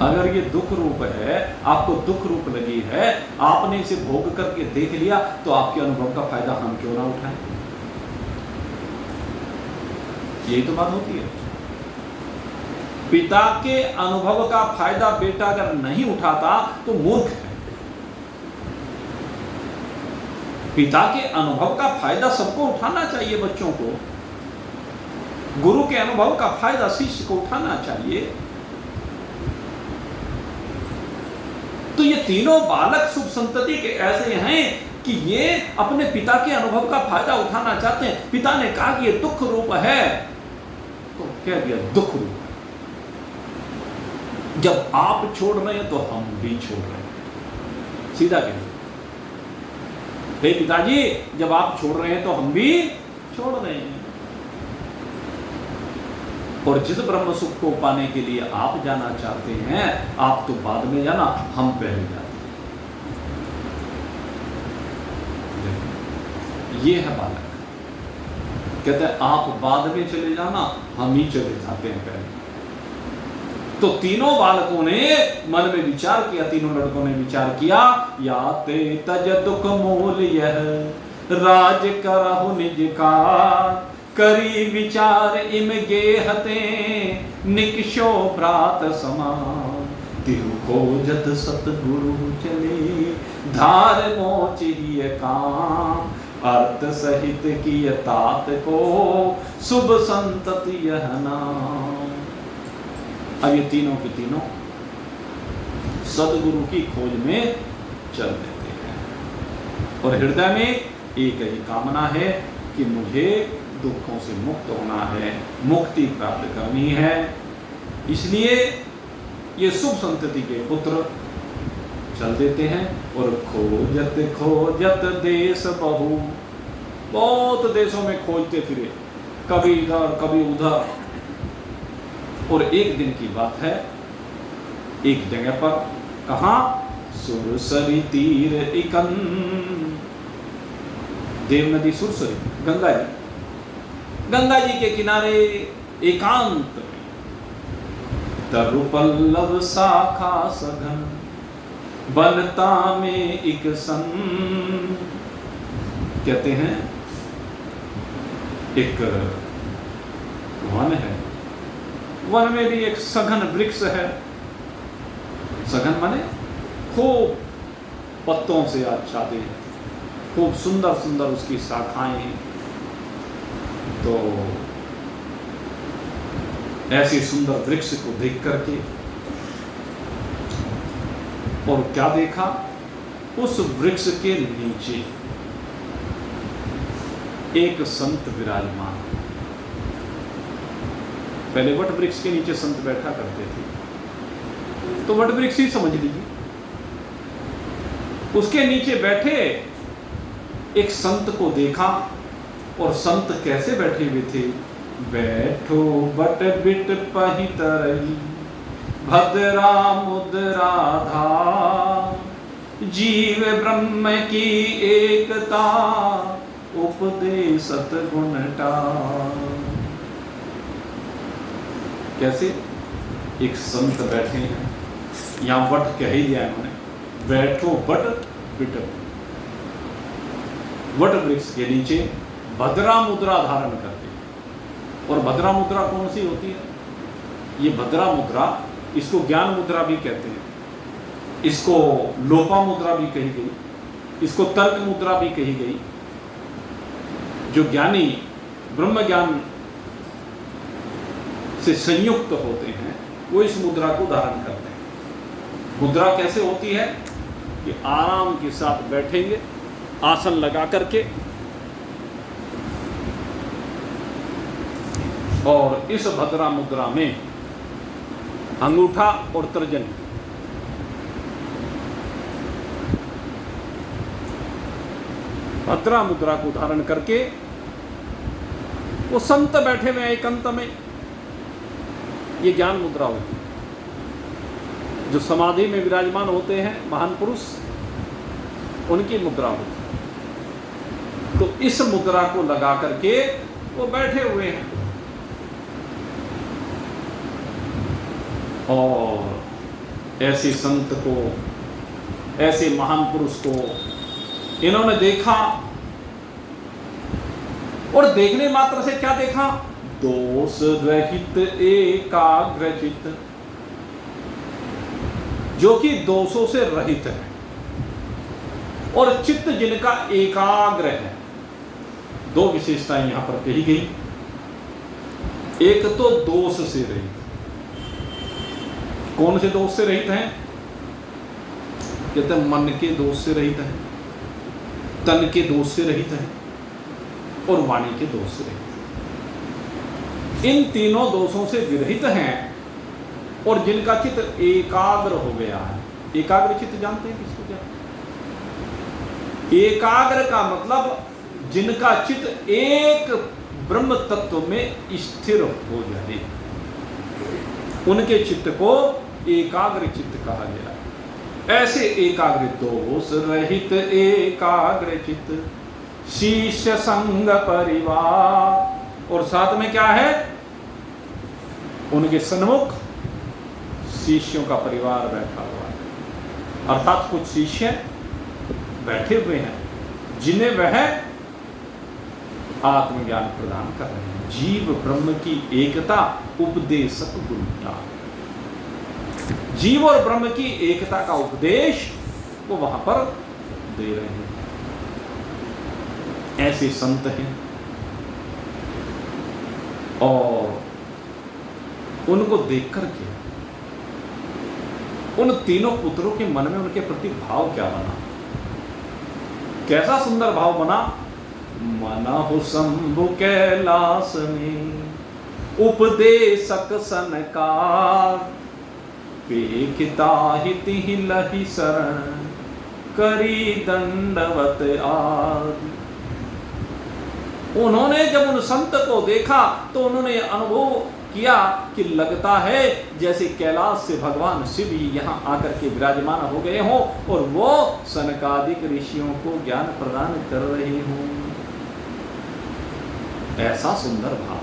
अगर ये दुख रूप है, आपको दुख रूप लगी है, आपने इसे भोग करके देख लिया, तो आपके अनुभव का फायदा हम क्यों ना उठाएं। यही तो बात होती है। पिता के अनुभव का फायदा बेटा अगर नहीं उठाता तो मूर्ख है। पिता के अनुभव का फायदा सबको उठाना चाहिए, बच्चों को। गुरु के अनुभव का फायदा शिष्य को उठाना चाहिए। तो ये तीनों बालक शुभ संतति के ऐसे हैं कि ये अपने पिता के अनुभव का फायदा उठाना चाहते हैं। पिता ने कहा कि ये दुख रूप है, तो कह दिया दुख रूप है। जब आप छोड़ रहे हैं तो हम भी छोड़ रहे हैं, सीधा कह दिया। हे पिताजी, जब आप छोड़ रहे हैं तो हम भी छोड़ रहे हैं। और जिस ब्रह्म सुख को पाने के लिए आप जाना चाहते हैं, आप तो बाद में जाना, हम पहले जाते हैं। ये है बालक। कहते हैं आप बाद में चले जाना, हम ही चले जाते हैं पहले। तो तीनों बालकों ने मन में विचार किया, तीनों लड़कों ने विचार किया, या ते तज दुख मोल यह राज करहु निज का, करी विचार इम गेहते निकशो प्रात समान, तिरु खोजत सतगुरु चले धार मोच ही काम, अर्थ सहित की तात को शुभ संतति यह नाम। अब ये तीनों के तीनों सदगुरु की खोज में चल देते हैं, और हृदय में एक ही कामना है कि मुझे दुखों से मुक्त होना है, मुक्ति प्राप्त करनी है। इसलिए ये शुभ संतति के पुत्र चल देते हैं, और खोजत खोजत देश बहु, बहुत देशों में खोजते फिरे, कभी इधर कभी उधर। और एक दिन की बात है, एक जगह पर, कहाँ, सुरसरी तीर इकन, देव नदी सुरसरी, गंगा जी, गंगा जी के किनारे एकांत में, तरु पल्लव शाखा सघन, बनता में एक सन। कहते हैं एक वन है, वन में भी एक सघन वृक्ष है। सघन माने खूब पत्तों से आच्छादित, खूब सुंदर सुंदर उसकी शाखाएं। तो ऐसे सुंदर वृक्ष को देख करके, और क्या देखा, उस वृक्ष के नीचे एक संत विराजमान। पहले वट वृक्ष के नीचे संत बैठा करते थे, तो वट वृक्ष ही समझ लीजिए। उसके नीचे बैठे एक संत को देखा, और संत कैसे बैठे हुए थे, बैठो बट बिट पहित रही, भद्रा मुद्रा धार, जीव ब्रह्म की एकता, उपदेशत गुणटा। कैसे एक संत बैठे हैं, यहां वट कह ही दिया इन्होंने, बैठो वट बिट, वट वृक्ष के नीचे भद्रा मुद्रा धारण करके। और भद्रा मुद्रा कौन सी होती है, ये भद्रा मुद्रा, इसको ज्ञान मुद्रा भी कहते हैं, इसको लोपा मुद्रा भी कही गई, इसको तर्क मुद्रा भी कही गई। जो ज्ञानी ब्रह्म ज्ञान से संयुक्त होते हैं, वो इस मुद्रा को धारण करते हैं। मुद्रा कैसे होती है कि आराम के साथ बैठेंगे, आसन लगा करके, और इस भद्रा मुद्रा में अंगूठा और तर्जनी भद्रा मुद्रा को धारण करके वो संत बैठे हुए एकांत में, ये ज्ञान मुद्रा होती है। जो समाधि में विराजमान होते हैं महान पुरुष, उनकी मुद्रा होती है। तो इस मुद्रा को लगा करके वो बैठे हुए हैं, और ऐसे संत को, ऐसे महान पुरुष को इन्होंने देखा, और देखने मात्र से क्या देखा? दोष रहित एकाग्रचित, जो कि दोषों से रहित है, और चित्त जिनका एकाग्र है। दो विशेषताएं यहां पर कही गई। एक तो दोष से रहित। कौन से दोष से रहित हैं? कहते हैं मन के दोष से रहित है, तन के दोष से रहित है, और वाणी के दोष से रहित है। इन तीनों दोषों से विरहित हैं, और जिनका चित्त एकाग्र हो गया है। एकाग्र चित्त जानते हैं किसको क्या? एकाग्र का मतलब जिनका चित्त एक ब्रह्म तत्व में स्थिर हो जाए, उनके चित्त को एकाग्र चित्त कहा गया है। ऐसे एकाग्र, दोष रहित एकाग्र चित्त, शिष्य संग परिवार, और साथ में क्या है? उनके सन्मुख शिष्यों का परिवार बैठा हुआ है। अर्थात कुछ शिष्य बैठे हुए हैं जिन्हें वह आत्मज्ञान प्रदान कर रहे हैं। जीव ब्रह्म की एकता, उपदेशक गुरुता। जीव और ब्रह्म की एकता का उपदेश वो वहां पर दे रहे हैं। ऐसे संत हैं, और उनको देख करके उन तीनों पुत्रों के मन में उनके प्रति भाव क्या बना? कैसा सुंदर भाव बना? मनहु शंभु कैलास में उपदेशक सनकार, पेखिता हिति लहि शरण करी दंडवत आदि। उन्होंने जब उन संत को देखा तो उन्होंने अनुभव किया कि लगता है जैसे कैलाश से भगवान शिव यहाँ आकर के विराजमान हो गए हों, और वो सनकादिक ऋषियों को ज्ञान प्रदान कर रहे हों। ऐसा सुंदर भाव।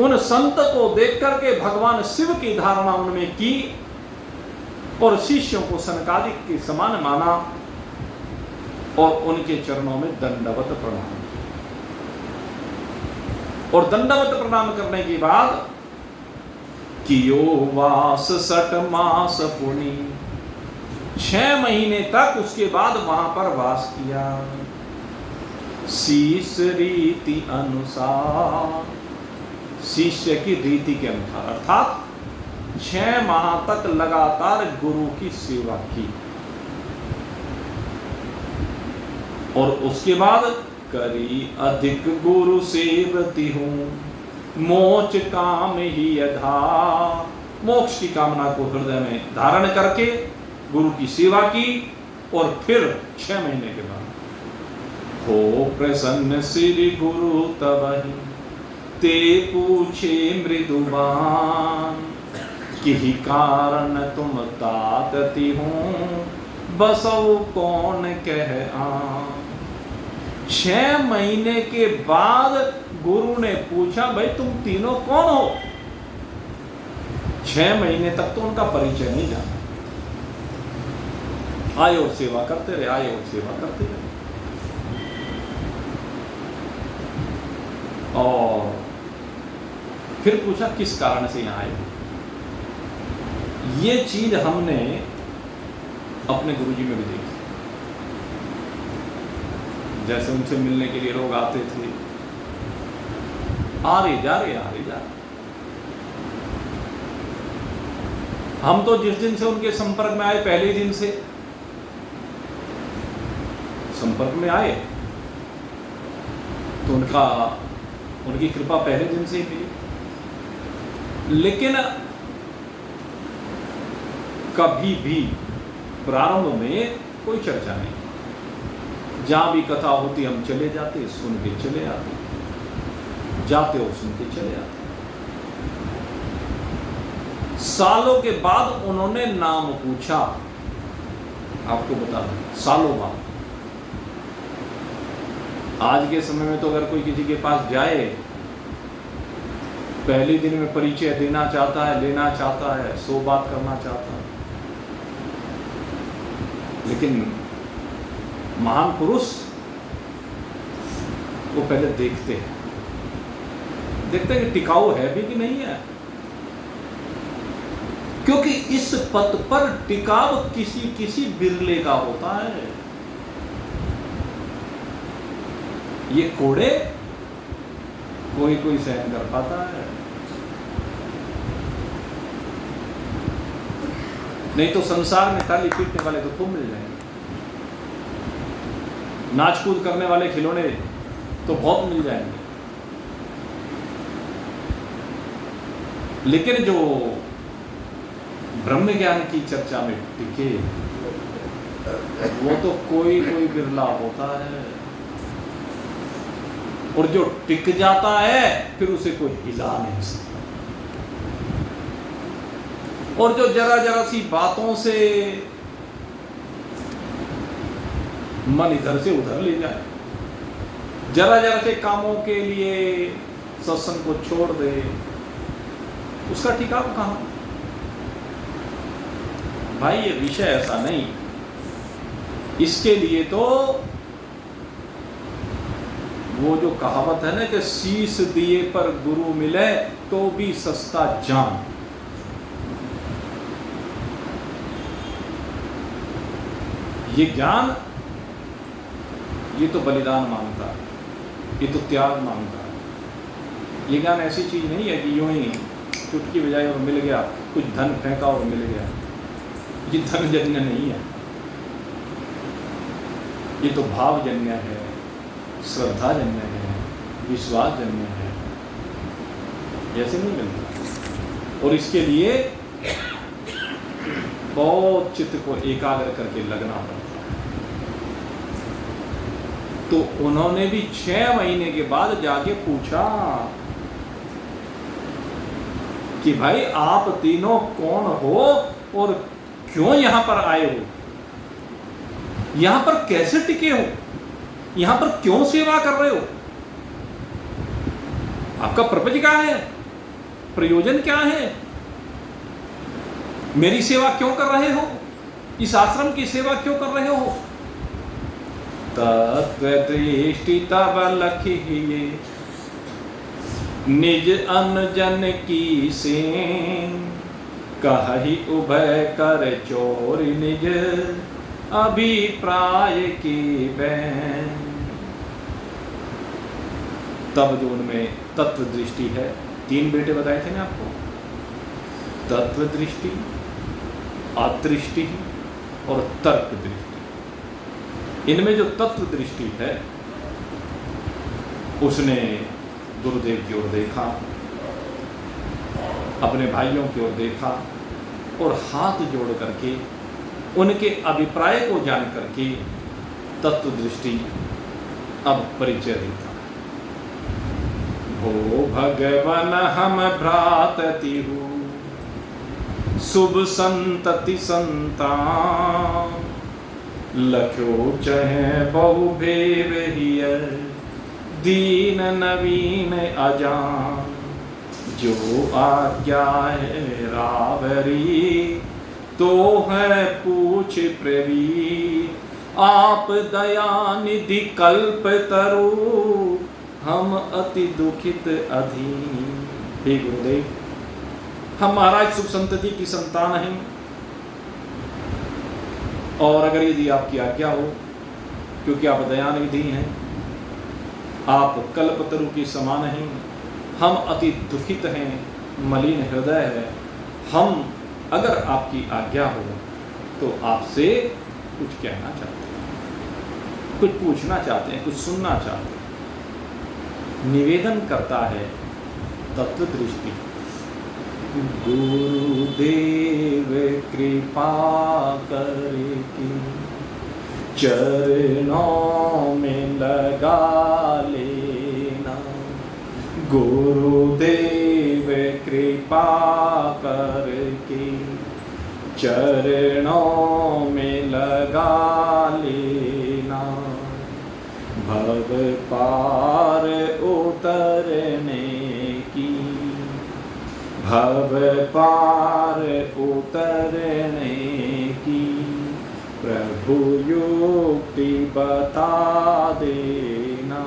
उन संत को देख करके भगवान शिव की धारणा उनमें की, और शिष्यों को सनकादिक के समान माना, और उनके चरणों में दंडवत प्रणाम। और दंडवत प्रणाम करने के बाद कियो वास 60 मास पुनि, 6 महीने तक उसके बाद वहां पर वास किया। शिष्य रीति अनुसार, शिष्य की रीति के अनुसार, अर्थात 6 माह तक लगातार गुरु की सेवा की, और उसके बाद करी अधिक गुरु सेवती हूँ, मोक्ष काम ही यथा, मोक्ष की कामना को हृदय में धारण करके गुरु की सेवा की। और फिर 6 महीने के बाद हो प्रसन्न श्री गुरु तबहि, ते पूछे मृदुबान, किहि कारण तुम तातती हूँ, बसौ कौन कह आन। 6 महीने के बाद गुरु ने पूछा, भाई तुम तीनों कौन हो? 6 महीने तक तो उनका परिचय नहीं जाना। आए और सेवा करते रहे, आए और सेवा करते रहे। और फिर पूछा किस कारण से यहां आए? ये चीज हमने अपने गुरुजी में भी देखी। जैसे उनसे मिलने के लिए लोग आते थे, आ रहे जा रहे, आ रहे जा रहे। हम तो जिस दिन से उनके संपर्क में आए, पहले दिन से संपर्क में आए, तो उनकी कृपा पहले दिन से ही मिली। लेकिन कभी भी प्रारंभ में कोई चर्चा नहीं, जहां भी कथा होती हम चले जाते, सुन के चले आते, जाते और सुन के चले आते। सालों के बाद उन्होंने नाम पूछा, आपको बता दूं, सालों बाद। आज के समय में तो अगर कोई किसी के पास जाए, पहले दिन में परिचय देना चाहता है, लेना चाहता है, 100 बात करना चाहता है। लेकिन महान पुरुष वो पहले देखते हैं कि टिकाऊ है भी कि नहीं है, क्योंकि इस पथ पर टिकाव किसी बिरले का होता है। ये कोड़े कोई सहन कर पाता है, नहीं तो संसार में ताली पीटने वाले तो खूब मिल जाएंगे, नाच कूद करने वाले खिलौने तो बहुत मिल जाएंगे। लेकिन जो ब्रह्म ज्ञान की चर्चा में टिके, वो तो कोई बिरला होता है। और जो टिक जाता है फिर उसे कोई हिला नहीं सकता। और जो जरा सी बातों से मन इधर से उधर ले जाए, जरा से कामों के लिए सत्संग को छोड़ दे, उसका ठिकाना कहां? भाई ये विषय ऐसा नहीं। इसके लिए तो वो जो कहावत है ना कि शीश दिए पर गुरु मिले तो भी सस्ता जान। ये ज्ञान, ये तो बलिदान मांगता है, ये तो त्याग मांगता है। ये ज्ञान ऐसी चीज नहीं है कि यूं ही चुटकी बजाई और मिल गया, कुछ धन फेंका और मिल गया। ये धनजन्य नहीं है, ये तो भावजन्य है, श्रद्धाजन्य है, विश्वासजन्य है। ऐसे नहीं मिलता। और इसके लिए बहुत चित्त को एकाग्र करके लगना पड़ता है। तो उन्होंने भी 6 महीने के बाद जाके पूछा कि भाई आप तीनों कौन हो और क्यों यहां पर आए हो, यहां पर कैसे टिके हो, यहां पर क्यों सेवा कर रहे हो, आपका पर्पज क्या है, प्रयोजन क्या है, मेरी सेवा क्यों कर रहे हो, इस आश्रम की सेवा क्यों कर रहे हो? तत्वदृष्टि तब लखिए निज अनजन की सेन, कहि उभय कर चोर निज अभिप्राय की बैन। तब जो उनमें तत्व दृष्टि है, 3 बेटे बताए थे ना आपको, तत्व दृष्टि, आदृष्टि और तर्क दृष्टि। इनमें जो तत्व दृष्टि है उसने गुरुदेव की ओर देखा, अपने भाइयों की ओर देखा और हाथ जोड़ करके उनके अभिप्राय को जान करके तत्व दृष्टि अब परिचय देता। हो भगवन हम भ्रातति हूँ, शुभ संतति संतान, लख्यो चहे बहु भेव हिय, दीन नवीन अजान, जो आज्ञा है रावरी, तो है पूछ प्रवी, आप दया निधि कल्प तरु, हम अति दुखित अधीन। हे गुरुदेव, हम महाराज सुख संतति की संतान हैं, और अगर यदि आपकी आज्ञा हो, क्योंकि आप दयानिधि हैं, आप कल्पतरु की समान हैं, हम अति दुखित हैं, मलिन हृदय है। हम अगर आपकी आज्ञा हो तो आपसे कुछ कहना चाहते हैं, कुछ पूछना चाहते हैं, कुछ सुनना चाहते हैं। निवेदन करता है तत्व दृष्टि। गुरुदेव कृपा करके चरणों में लगा लेना। गुरुदेव कृपा करके चरणों में लगा लेना। भव पार उतरने की, भव पार उतरने की प्रभु युक्ति बता देना।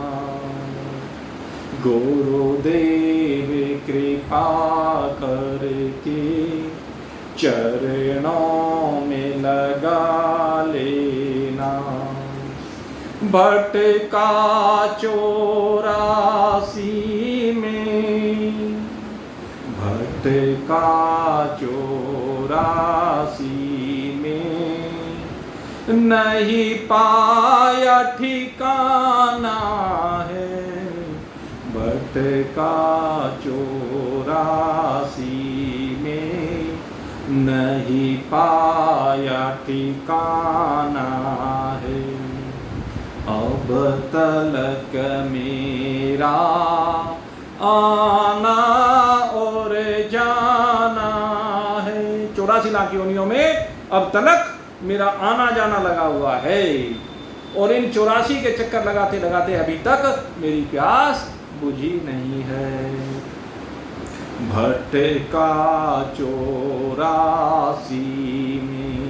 गुरुदेव कृपा करके चरणों में लगा लेना। भटका 84 में, भटका 84 में नहीं पाया ठिकाना है। भटका 84 में नहीं पाया ठिकाना है। अब तलक मेरा आना और जाना है। 84 लाख योनियों में अब तलक मेरा आना जाना लगा हुआ है, और इन 84 के चक्कर लगाते लगाते अभी तक मेरी प्यास बुझी नहीं है। भटका 84 में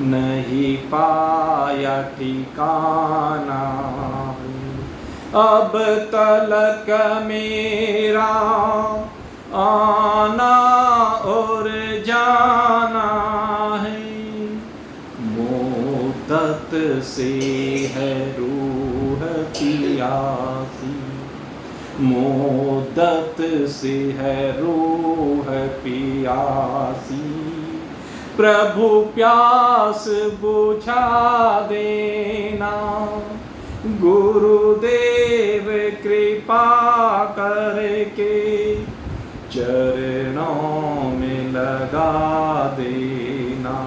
नहीं पाया ठिकाना। अब तलक मेरा आना और जाना है। मोदत से है रूह पियासी, मोदत से है रूह पियासी। प्रभु प्यास बुझा देना। गुरुदेव कृपा करके चरणों में लगा देना।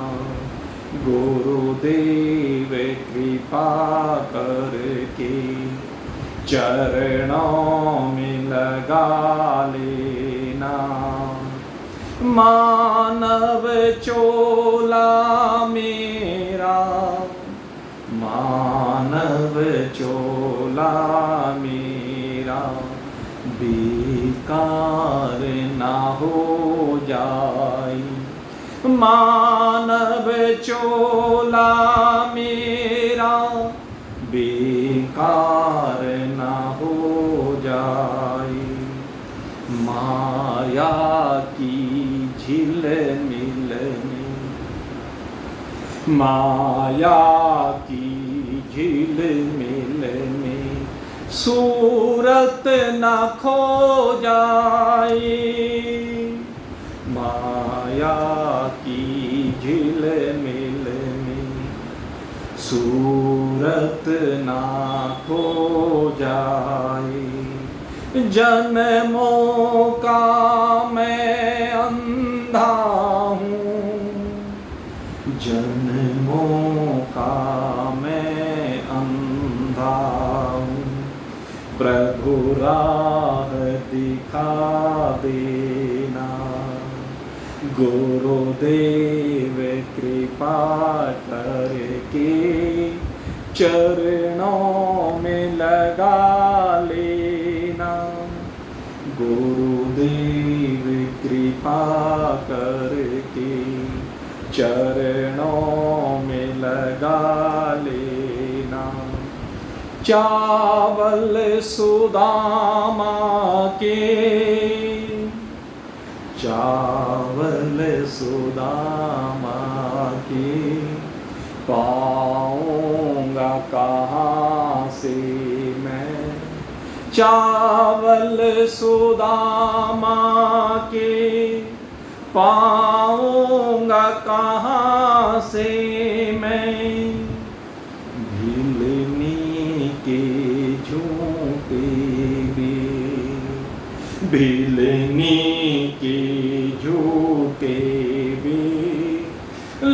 गुरुदेव कृपा करके चरणों में लगा लेना। मानव चोला मेरा, मानव चोला मेरा बेकार ना हो जाए। मानव चोला मेरा बेकार ना हो जाए। माया की झिलमिल में, माया की झिलमिल में सूरत न खो जाए। माया की झिलमिल में सूरत ना खो जाए। जन्मों का मैं अंधा हूँ, जन्मों का मैं अंधा हूँ। प्रभु राह दिखा देना। गुरुदेव कृपा करके चरणों में लगा लेना। गुरुदेव कृपा करके चरणों में लगा लेना। चावल सुदामा के, चावल सुदामा के पाऊंगा कहाँ से मैं। चावल सुदामा के पाऊंगा कहाँ से मैं, भिलनी के झूठे भिलनी के झूठे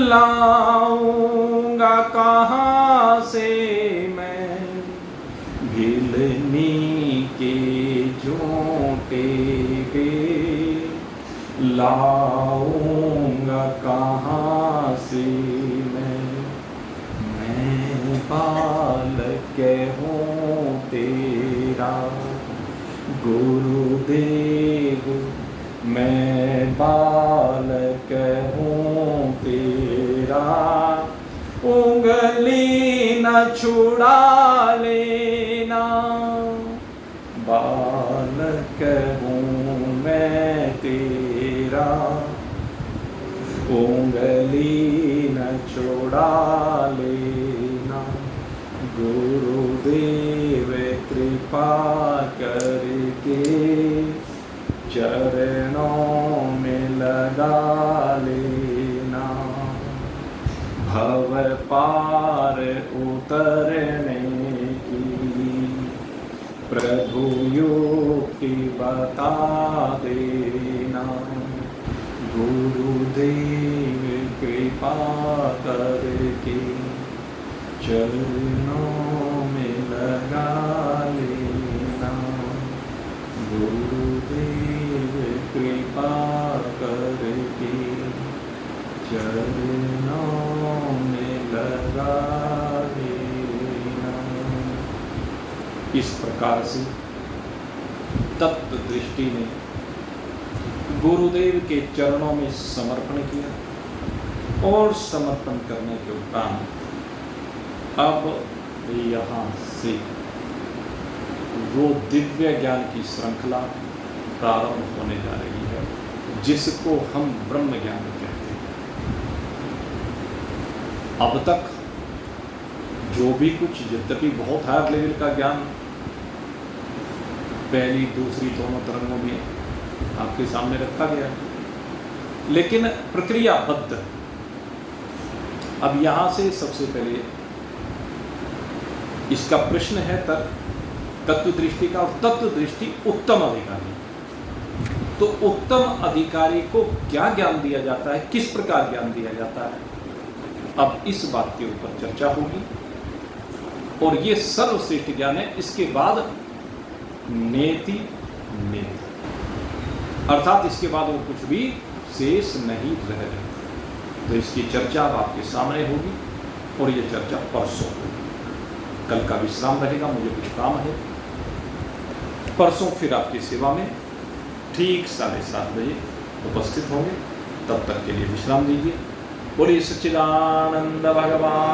लाऊंगा कहाँ से मैं, भिलनी के झूठे लाऊंगा कहाँ से मैं बालक हूँ तेरा गुरुदेव, मैं बालक हूँ तेरा, उंगली न छुड़ा लेना, बालक हूँ मैं तेरा, उंगली न छुड़ा लेना, गुरुदेव कृपा करके चरणों में लगा लेना, भव पार उतरने की प्रभु युक्ति बता देना, गुरुदेव कृपा करके चरणों में लगा लेना, गुरुदेव कृपा करके चरणों में लगा लेना। इस प्रकार से तत्व दृष्टि ने गुरुदेव के चरणों में समर्पण किया और समर्पण करने के उपरांत अब यहाँ से वो दिव्य ज्ञान की श्रृंखला प्रारंभ होने जा रही है जिसको हम ब्रह्म ज्ञान कहते हैं। अब तक जो भी कुछ यद्यपि बहुत हायर लेवल का ज्ञान पहली दूसरी दोनों तरंगों में आपके सामने रखा गया, लेकिन प्रक्रियाबद्ध। अब यहाँ से सबसे पहले इसका प्रश्न है तत्व दृष्टि का, और तत्व दृष्टि उत्तम अधिकारी। तो उत्तम अधिकारी को क्या ज्ञान दिया जाता है, किस प्रकार ज्ञान दिया जाता है, अब इस बात के ऊपर चर्चा होगी। और ये सर्वश्रेष्ठ ज्ञान है। इसके बाद नेति नेति, अर्थात इसके बाद वो कुछ भी शेष नहीं रह जाता। तो इसकी चर्चा अब आपके सामने होगी और ये चर्चा परसों होगी। कल का विश्राम रहेगा, मुझे कुछ काम है। परसों फिर आपकी सेवा में ठीक 7:30 बजे उपस्थित होंगे। तब तक के लिए विश्राम दीजिए। बोलिए सच्चिदानंद भगवान